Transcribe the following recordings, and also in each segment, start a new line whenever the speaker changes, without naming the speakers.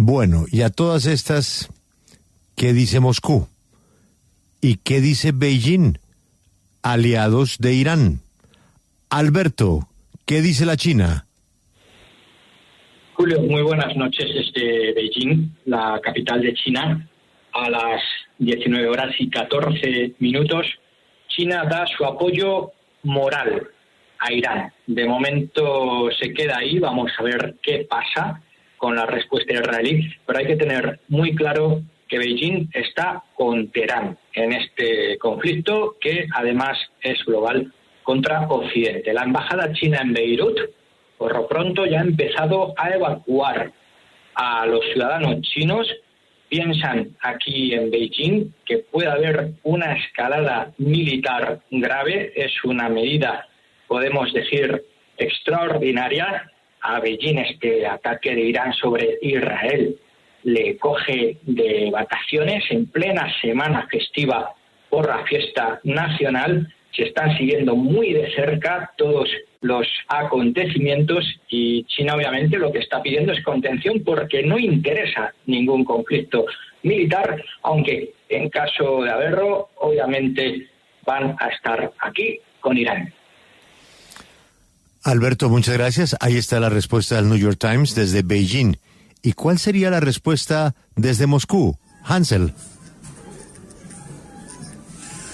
Bueno, y a todas estas, ¿qué dice Moscú? ¿Y qué dice Beijing, aliados de Irán? Alberto, ¿qué dice la China?
Julio, muy buenas noches desde Beijing, la capital de China. A las 19:14, China da su apoyo moral a Irán. De momento se queda ahí, vamos a ver qué pasa con la respuesta israelí, pero hay que tener muy claro que Beijing está con Teherán en este conflicto, que además es global, contra Occidente. La embajada china en Beirut, por lo pronto, ya ha empezado a evacuar a los ciudadanos chinos. Piensan aquí en Beijing que puede haber una escalada militar grave. Es una medida, podemos decir, extraordinaria. A Beijing este ataque de Irán sobre Israel le coge de vacaciones en plena semana festiva por la fiesta nacional. Se están siguiendo muy de cerca todos los acontecimientos y China obviamente lo que está pidiendo es contención porque no interesa ningún conflicto militar, aunque en caso de haberlo, obviamente van a estar aquí con Irán.
Alberto, muchas gracias. Ahí está la respuesta del New York Times desde Beijing. ¿Y cuál sería la respuesta desde Moscú? Hansel.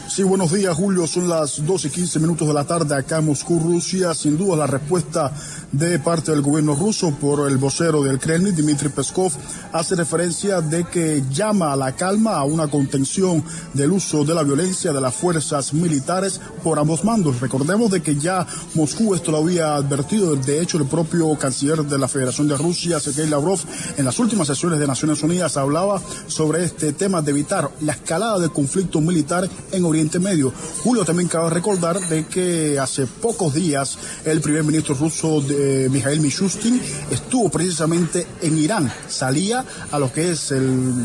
Sí, buenos días, Julio. Son las 12:15 de la tarde acá en Moscú, Rusia. Sin duda la respuesta de parte del gobierno ruso por el vocero del Kremlin, Dmitry Peskov, hace referencia de que llama a la calma, a una contención del uso de la violencia de las fuerzas militares por ambos mandos. Recordemos de que ya Moscú esto lo había advertido. De hecho, el propio canciller de la Federación de Rusia, Sergei Lavrov, en las últimas sesiones de Naciones Unidas hablaba sobre este tema de evitar la escalada del conflicto militar en Oriente Medio. Julio, también cabe recordar de que hace pocos días el primer ministro ruso Mikhail Mishustin estuvo precisamente en Irán. Salía a lo que es el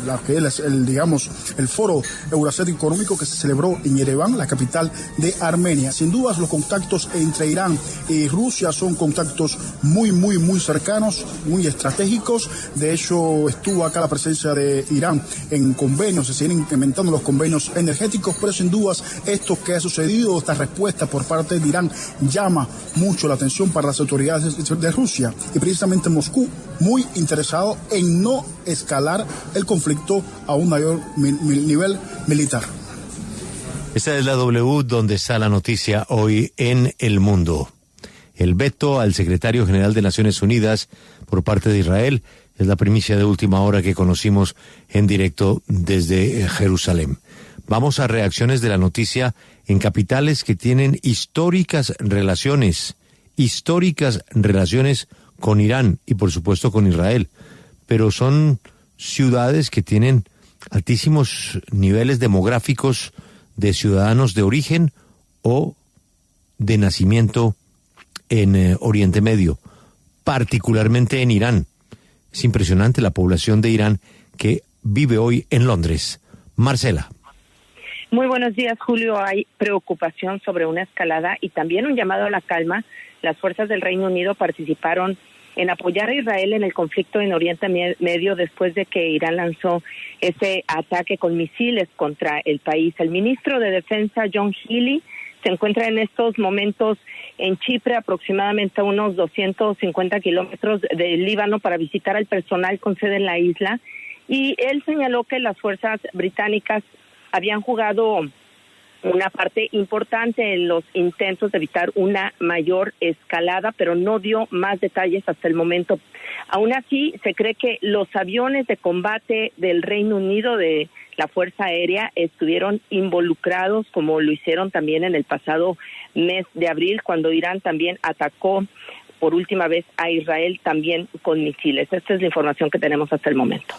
foro euroasiático económico que se celebró en Ereván, la capital de Armenia. Sin dudas los contactos entre Irán y Rusia son contactos muy cercanos, muy estratégicos. De hecho, estuvo acá la presencia de Irán en convenios, se siguen incrementando los convenios energéticos, pero sin dudas esto que ha sucedido, esta respuesta por parte de Irán, llama mucho la atención para las autoridades de Rusia y precisamente Moscú muy interesado en no escalar el conflicto a un mayor nivel militar.
Esta es la W donde está la noticia hoy en el mundo. El veto al secretario general de Naciones Unidas por parte de Israel es la primicia de última hora que conocimos en directo desde Jerusalén. Vamos a reacciones de la noticia en capitales que tienen históricas relaciones con Irán y por supuesto con Israel, pero son ciudades que tienen altísimos niveles demográficos de ciudadanos de origen o de nacimiento en Oriente Medio, particularmente en Irán. Es impresionante la población de Irán que vive hoy en Londres. Marcela.
Muy buenos días, Julio. Hay preocupación sobre una escalada y también un llamado a la calma. Las fuerzas del Reino Unido participaron en apoyar a Israel en el conflicto en Oriente Medio después de que Irán lanzó ese ataque con misiles contra el país. El ministro de Defensa, John Healey, se encuentra en estos momentos en Chipre, aproximadamente a unos 250 kilómetros del Líbano, para visitar al personal con sede en la isla. Y él señaló que las fuerzas británicas habían jugado una parte importante en los intentos de evitar una mayor escalada, pero no dio más detalles hasta el momento. Aún así, se cree que los aviones de combate del Reino Unido, de la Fuerza Aérea, estuvieron involucrados, como lo hicieron también en el pasado mes de abril, cuando Irán también atacó por última vez a Israel también con misiles. Esta es la información que tenemos hasta el momento.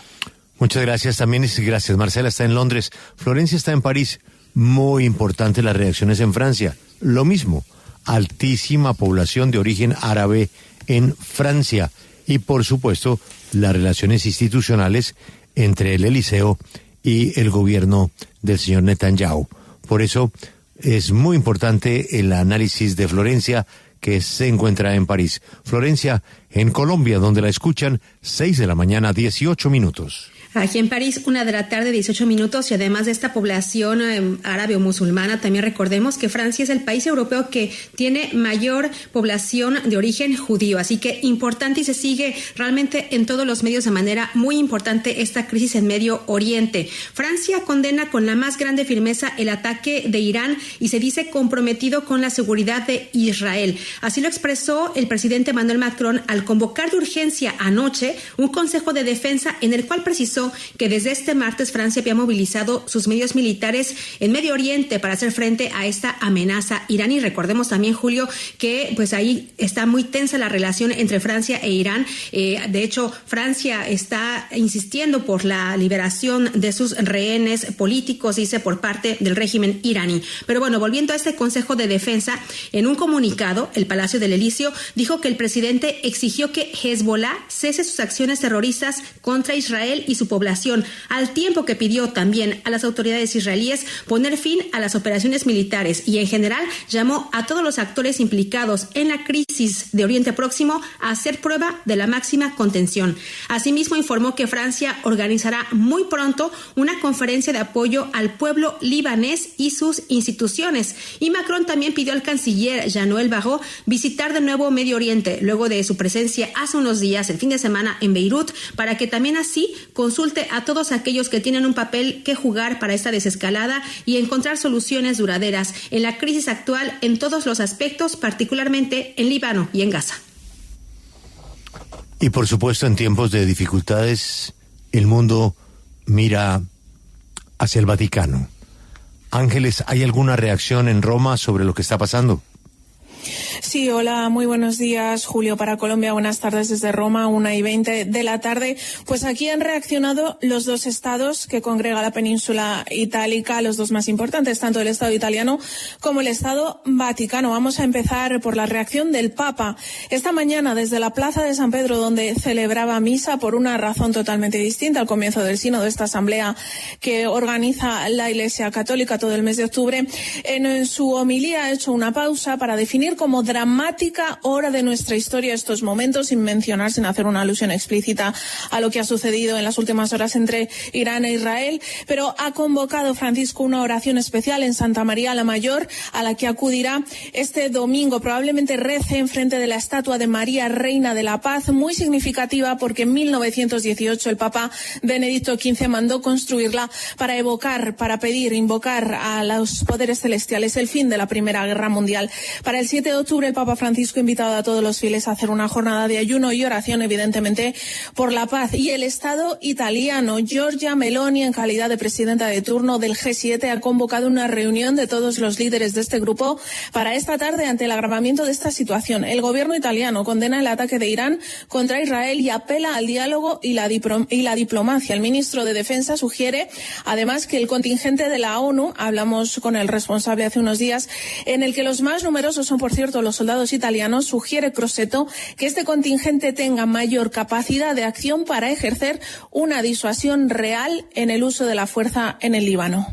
Muchas gracias, también gracias. Marcela está en Londres, Florencia está en París. Muy importante las reacciones en Francia. Lo mismo, altísima población de origen árabe en Francia. Y por supuesto, las relaciones institucionales entre el Eliseo y el gobierno del señor Netanyahu. Por eso es muy importante el análisis de Florencia, que se encuentra en París. Florencia, en Colombia, donde la escuchan 6 de la mañana, 18 minutos.
Aquí en París, 1 de la tarde, 18 minutos, y además de esta población árabe o musulmana, también recordemos que Francia es el país europeo que tiene mayor población de origen judío, así que importante, y se sigue realmente en todos los medios de manera muy importante esta crisis en Medio Oriente. Francia condena con la más grande firmeza el ataque de Irán y se dice comprometido con la seguridad de Israel. Así lo expresó el presidente Emmanuel Macron al convocar de urgencia anoche un Consejo de Defensa en el cual precisó que desde este martes Francia había movilizado sus medios militares en Medio Oriente para hacer frente a esta amenaza iraní. Recordemos también, Julio, que pues ahí está muy tensa la relación entre Francia e Irán. De hecho, Francia está insistiendo por la liberación de sus rehenes políticos, dice, por parte del régimen iraní. Pero bueno, volviendo a este Consejo de Defensa, en un comunicado, el Palacio del Elíseo dijo que el presidente exigió que Hezbollah cese sus acciones terroristas contra Israel y su población, al tiempo que pidió también a las autoridades israelíes poner fin a las operaciones militares y en general llamó a todos los actores implicados en la crisis de Oriente Próximo a hacer prueba de la máxima contención. Asimismo, informó que Francia organizará muy pronto una conferencia de apoyo al pueblo libanés y sus instituciones. Y Macron también pidió al canciller Jean-Noël Barrot visitar de nuevo Medio Oriente luego de su presencia hace unos días, el fin de semana, en Beirut, para que también así consulte a todos aquellos que tienen un papel que jugar para esta desescalada y encontrar soluciones duraderas en la crisis actual en todos los aspectos, particularmente en Líbano y en Gaza.
Y por supuesto, en tiempos de dificultades, el mundo mira hacia el Vaticano. Ángeles, ¿hay alguna reacción en Roma sobre lo que está pasando?
Sí, hola, muy buenos días, Julio, para Colombia. Buenas tardes desde Roma, 1:20 de la tarde. Pues aquí han reaccionado los dos estados que congrega la península itálica, los dos más importantes, tanto el Estado italiano como el Estado Vaticano. Vamos a empezar por la reacción del Papa. Esta mañana, desde la Plaza de San Pedro, donde celebraba misa por una razón totalmente distinta al comienzo del sínodo, esta asamblea que organiza la Iglesia Católica todo el mes de octubre, en su homilía ha hecho una pausa para definir como dramática hora de nuestra historia estos momentos, sin mencionar, sin hacer una alusión explícita a lo que ha sucedido en las últimas horas entre Irán e Israel, pero ha convocado Francisco una oración especial en Santa María la Mayor, a la que acudirá este domingo. Probablemente rece en frente de la estatua de María, Reina de la Paz, muy significativa porque en 1918 el Papa Benedicto XV mandó construirla para evocar, para pedir, invocar a los poderes celestiales el fin de la Primera Guerra Mundial. Para el 7 de octubre el Papa Francisco ha invitado a todos los fieles a hacer una jornada de ayuno y oración, evidentemente, por la paz. Y el Estado italiano, Giorgia Meloni, en calidad de presidenta de turno del G7, ha convocado una reunión de todos los líderes de este grupo para esta tarde ante el agravamiento de esta situación. El gobierno italiano condena el ataque de Irán contra Israel y apela al diálogo y la diplomacia. El ministro de Defensa sugiere, además, que el contingente de la ONU, hablamos con el responsable hace unos días, en el que los más numerosos son, por cierto, los soldados italianos, sugiere Crosetto que este contingente tenga mayor capacidad de acción para ejercer una disuasión real en el uso de la fuerza en el Líbano.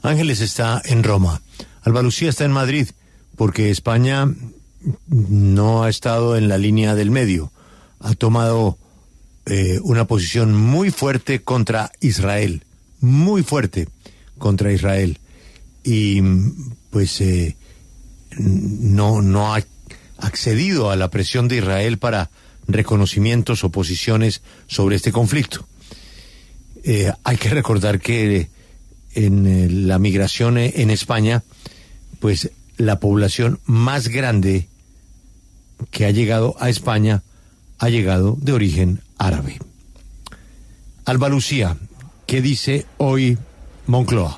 Ángeles está en Roma. Alba Lucía está en Madrid, porque España no ha estado en la línea del medio. Ha tomado una posición muy fuerte contra Israel. Muy fuerte contra Israel. Y pues no ha accedido a la presión de Israel para reconocimientos o posiciones sobre este conflicto. Hay que recordar que en la migración en España, pues la población más grande que ha llegado a España ha llegado de origen árabe. Alba Lucía, ¿qué dice hoy Moncloa?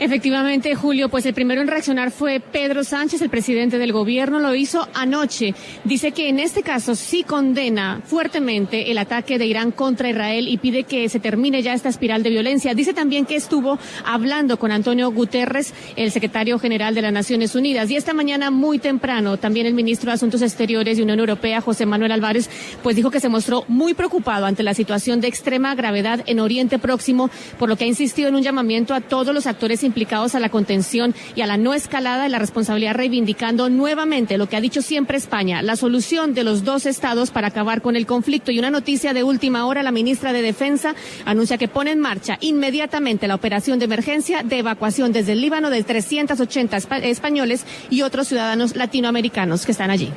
Efectivamente, Julio, pues el primero en reaccionar fue Pedro Sánchez, el presidente del gobierno, lo hizo anoche. Dice que en este caso sí condena fuertemente el ataque de Irán contra Israel y pide que se termine ya esta espiral de violencia. Dice también que estuvo hablando con Antonio Guterres, el secretario general de las Naciones Unidas. Y esta mañana muy temprano también el ministro de Asuntos Exteriores de Unión Europea, José Manuel Álvarez, pues dijo que se mostró muy preocupado ante la situación de extrema gravedad en Oriente Próximo, por lo que ha insistido en un llamamiento a todos los actores implicados a la contención y a la no escalada de la responsabilidad, reivindicando nuevamente lo que ha dicho siempre España, la solución de los dos estados para acabar con el conflicto. Y una noticia de última hora, la ministra de Defensa anuncia que pone en marcha inmediatamente la operación de emergencia de evacuación desde el Líbano de 380 españoles y otros ciudadanos latinoamericanos que están allí.